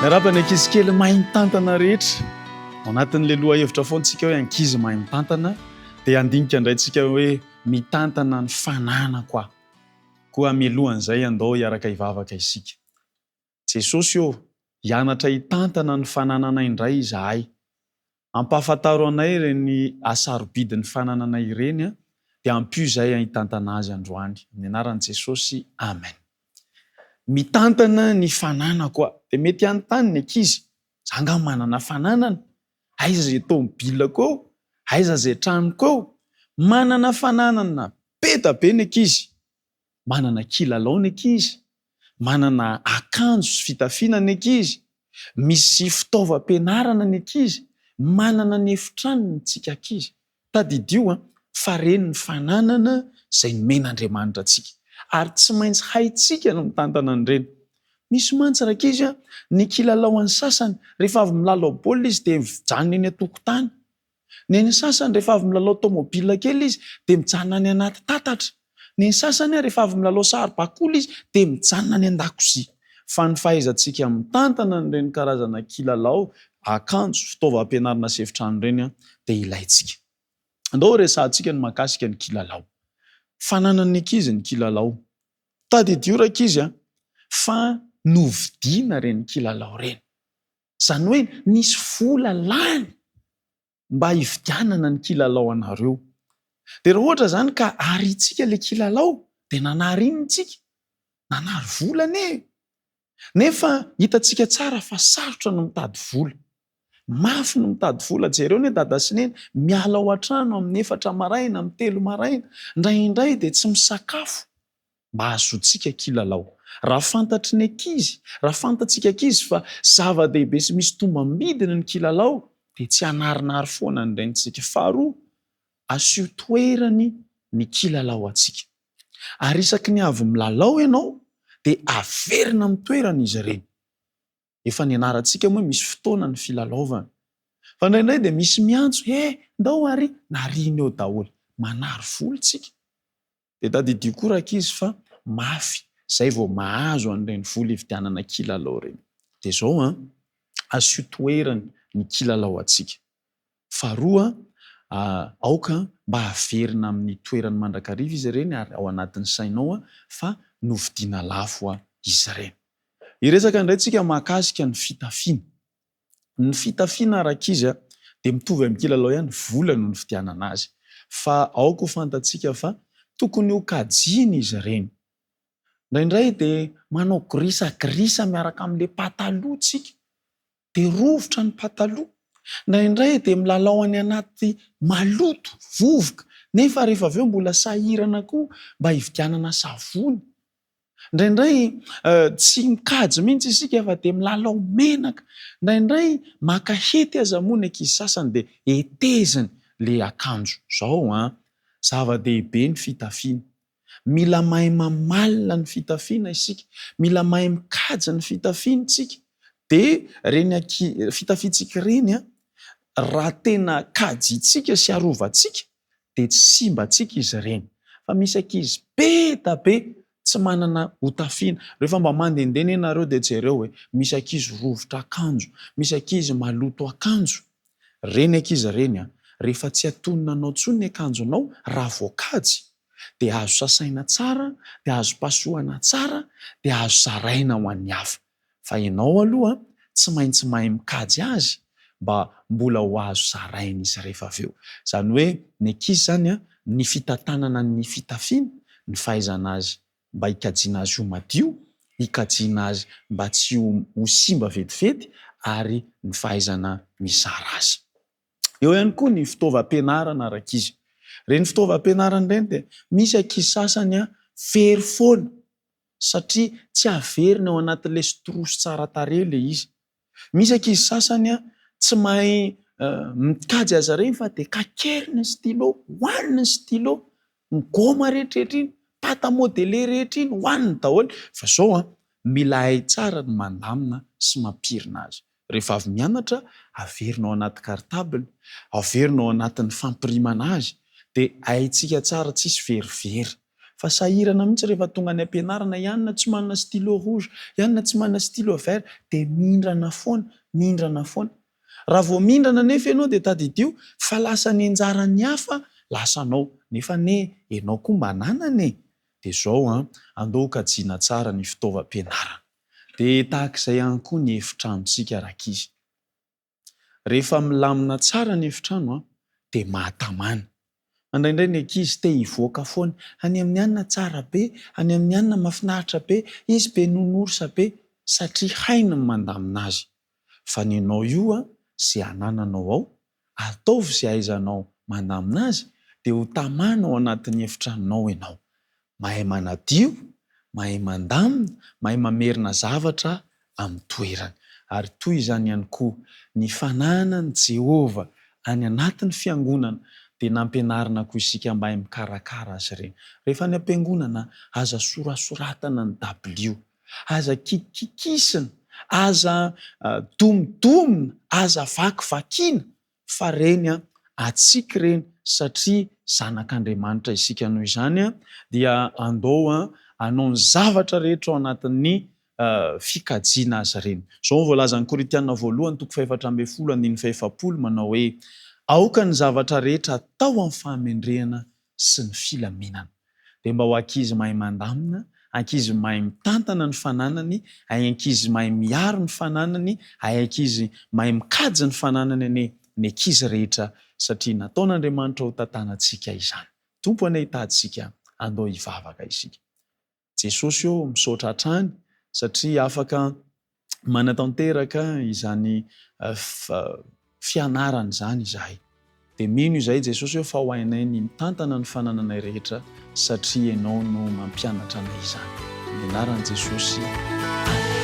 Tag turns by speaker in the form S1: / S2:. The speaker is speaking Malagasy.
S1: Miarabana ankizy kely mahay mitantana rehetra. Ao anatin'le loha hevitra foantsika hoe ankizy mahay mitantana dia andinika indrayntsika hoe mitantana ny fanana koa mialohan'izay andao hiaraka hivavaka isika. Jesosy io hianatra hitantana ny fananana indray izahay. Ampahafantaro anay ireny asarobidin'ny fananana ireny dia ampio izay hitantana azy androany. Ny anaran'i Jesosy, amen. Mitantana ny fanana koa. Dia mety anontany ny ankizy, zanga manana fananana, aiza zay tômôbila koa, aiza zay trano koa, manana fananana beta be ny ankizy, manana kilalao ny ankizy, manana akanjo sy fitafiana ny ankizy, misy fitaovam-pianarana ny ankizy, manana ny efitrano ny tsika ankizy. Tadidio fa reny ny fananana izay nomen'Andriamanitra antsika. Ary tsy maintsy haitsika no mitantana an'ireny. Misy mantsy ankizy ny kilalao an'ny sasany rehefa avy milalao baolina izy dia mijanona eny an-tokotany. Ny sasany rehefa avy milalao tômôbila kely izy dia mijanona any anaty tatatra. Ny sasany rehefa avy milalao saribakoly izy dia mijanona any an-dakozia. Fa ny fahaizantsika mitantana an'ireny karazana kilalao, akanjo, fitaovam-pianarana sy efitrano ireny dia ilaitsika. Andao resahantsika ny mahakasika ny kilalao. Fananan'ny ankizy ny kilalao. Tadidio ra ankizy fa novidiana ireny kilalao ireny. Izany hoe nisy vola lany mba hividianana ny kilalao anareo. Dia raha ohatra izany ka aritsika ilay kilalao dia nanary inona isika? Nanary volana e! Nefa hitantsika tsara fa sarotra no mitady vola. Mafy no mitady vola. Jereo ny dada sy neny miala ao an-trano amin'ny 4 maraina, amin'ny 3 maraina, indraindray dia tsy misakafo mba hahazoantsika kilalao. Raha fantatry ny ankizy, raha fantatsika ankizy fa zava-dehibe sy misy tombam-bidiny ny kilalao dia tsy hanarinary foana ny renitsika. Faharoa, asio toerany ny kilalao antsika. Ary isaky ny avy milalao ianao dia averina amin'ny toerana izy ireny. Efa nianarantsika moa misy fotoana ny filalaovana. Fa indraindray dia misy miantso, ndao ary nariana eo daholo. Manary vola tsika. Dia tadidio koa raha ankizy fa mafy izay vao mahazo an'ireny vola hividianana kilalao ireny. Dia izao asio toerany ny kilalao antsika. Faharoa, aoka mba haverina amin'ny toerany mandrakariva izy ireny ary ao anatin'ny sainao fa novidiana lafo izy ireny. Iresaka indrayntsika mahakasika ny fitafiana. Ny fitafiana raha ankizy dia mitovy amin'ny kilalao ihany, vola no nividianana azy. Fa aoka ho fantatsika fa tokony ho kajiana izy ireny. Indraindray dia manao grisagrisy miaraka amin'ilay pataloha tsika. Dia rovitra ny pataloha. Indraindray dia milalao any anaty maloto, vovoka. Nefa rehefa avy eo mbola sahirana koa mba hividianana savony. Indraindray tsy mikajy mihitsy isika fa dia milalao menaka. Indraindray maka hety aza moa ny ankizy sasany dia heteziny ilay akanjo. Izao zava-dehibe ny fitafiana. Mila mahay mamalina ny fitafiana isika. Mila mahay mikajy ny fitafiana isika. Dia reny fitafiantsika ireny raha tena kajitsika sy arovantsika dia tsy simbatsika izy ireny. Fa misy ankizy beta be tsy manana hotafiana. Rehefa mba mandehandeha ianareo dia jereo misy ankizy rovitra akanjo, misy ankizy maloto akanjo. Reny ankizy ireny rehefa tsy atononanao intsony ny akanjonao raha voakajy dia azo sasaina tsara, dia azo pasohana tsara, dia azo zaraina ho an'ny hafa. Fa ianao aloha tsy maintsy mahay mikajy azy mba mbola ho azo zaraina izy rehefa avy eo. Izany hoe ny ankizy izany ny fitantanana ny fitafiana, ny fahaizana azy mba hikajiana azy ho madio, hikajiana azy mba tsy ho simba vetivety ary ny fahaizana mizara azy. Eo ihany koa ny fitaovam-pianarana raha ankizy. Reny fitaovam-pianarana ireny dia misy ankizy sasany very foana satria tsy averina ao anatin'ilay sitrosy tsara tarehy ilay izy. Misy ankizy sasany tsy mahay mikajy azy ireny fa dia kakeriny ny stylo, hoaniny ny stylo, ny gaoma rehetrarehetra iny, pâte à modeler rehetra iny hoaniny daholo. Fa izao mila hay tsara ny mandamina sy mampirina azy. Rehefa avy mianatra, averina ao anaty cartable, averina ao anatin'ny fampirimana azy, dia haitsika tsara tsisy verivery. fa sahirana mihitsy rehefa tonga any am-pianarana ianona tsy manana stylo rouge, ianona tsy manana stylo vert dia mindrana foana. Raha vao mindrana nefa ianao dia tadidio fa lasa ny anjaran'ny hafa lasanao nefa ianao koa mba nanana e. Dia izao andao kajiana tsara ny fitaovam-pianarana. Dia tahak'izay ihany koa ny efitranontsika rakizy. Rehefa milamina tsara ny efitrano dia mahatamana. Indraindray ny ankizy te hivoaka foana, any amin'ny anona tsara be, any amin'ny anona mahafinaritra be, izy be nonorosa be satria hainy ny mandamina azy. Fa ny ianao io izay anananao ao, ataovy izay ahaizanao mandamina azy dia ho tamana ao anatin'ny efitranonao ianao. Mahay manadio, mahay mandamina, mahay mamerina zavatra amin'ny toerany. Ary toy izany ihany koa ny fananan'i Jehova any anatin'ny fiangonana dia nampianarina koa isika mba hahay mikarakara azy ireny. Rehefa any am-piangonana aza sorasoratana ny dabilio, aza kikikisina, aza domodomina, aza vakivakiana, fa reny atsika ireny satria zanak'Andriamanitra isika noho izany dia andao hanao ny zavatra rehetra ao anatin'ny fikajiana azy ireny. Izao voalaza ny Korintiana voalohany 4:16 manao hoe aoka ny zavatra rehetra atao amin'ny fahamendrehana sy ny filaminana. Dia mba ho ankizy mahay mandamina, ankizy mahay mitantana ny fananany, ankizy mahay miaro ny fananany, ankizy mahay mikajy ny fananany ny ankizy rehetra satria nataon'Andriamanitra ho tantanantsika izany. Tompony hitantsika andao hivavaka isika. Jesosy misaotra hatrany satria afaka manatanteraka izany fianarana izany izahay. Dia mino izahay Jesosy fa ho hainay ny mitantana ny fanananay rehetra satria ianao no mampianatra anay izany. Amin'ny anaran'i Jesosy.